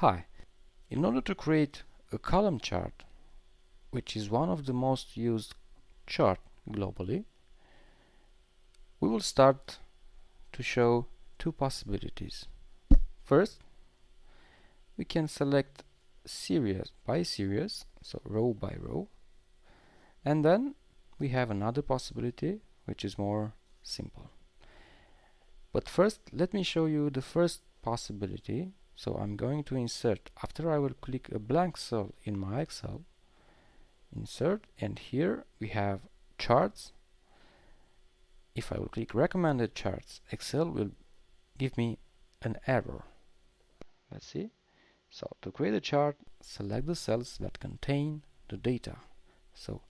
Hi, in order to create a column chart, which is one of the most used chart globally, we will start to show two possibilities. First, we can select series by series, so row by row, and then we have another possibility which is more simple. But first, let me show you the first possibility. So I'm going to insert, after I will click a blank cell in my Excel, insert, and here we have charts. If I will click recommended charts, Excel will give me an error. Let's see. So to create a chart, select the cells that contain the data. So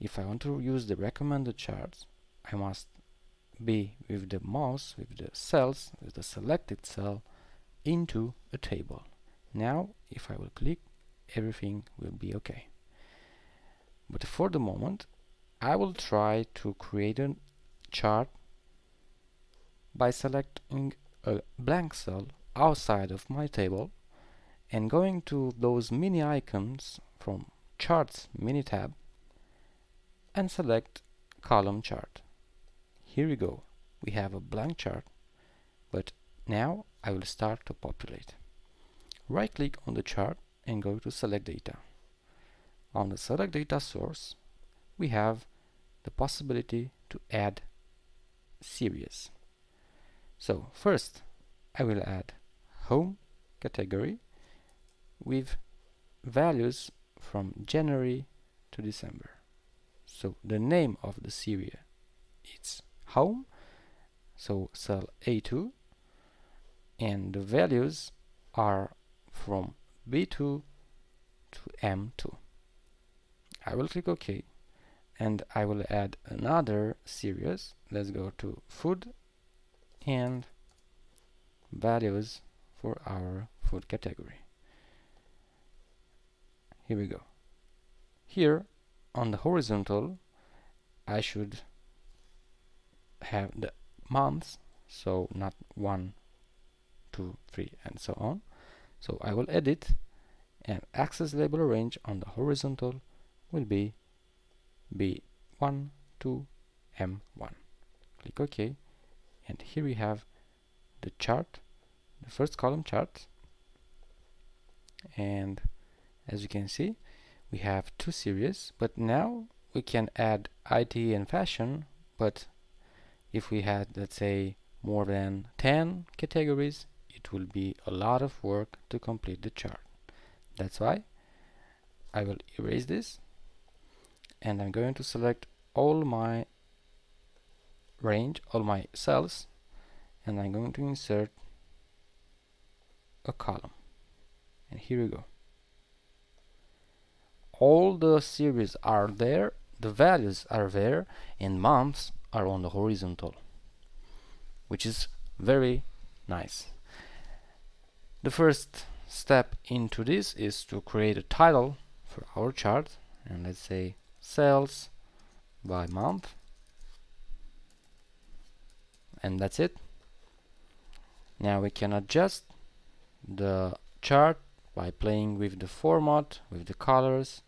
if I want to use the recommended charts, I must be with the mouse, with the cells, with the selected cell into a table. Now if I will click, everything will be okay. But for the moment, I will try to create a chart by selecting a blank cell outside of my table and going to those mini icons from Charts mini tab and select column chart. Here we go. We have a blank chart, but now I will start to populate. Right click on the chart and go to select data. On the select data source, we have the possibility to add series. So first I will add home category with values from January to December. So the name of the series is home, so cell A2, and the values are from B2 to M2. I will click OK, and I will add another series. Let's go to food and values for our food category. Here we go. Here on the horizontal, I should have the months, so not 1, 2, 3, and so on. So I will edit, and access label range on the horizontal will be B1 to M1. Click OK, and here we have the chart, the first column chart, and as you can see, we have two series, but now we can add IT and fashion. But if we had, let's say, more than 10 categories, it will be a lot of work to complete the chart. That's why I will erase this, and I'm going to select all my range, all my cells, and I'm going to insert a column. And here we go. All the series are there, the values are there, and months are on the horizontal, which is very nice. The first step into this is to create a title for our chart, and let's say sales by month, and that's it. Now we can adjust the chart by playing with the format, with the colors.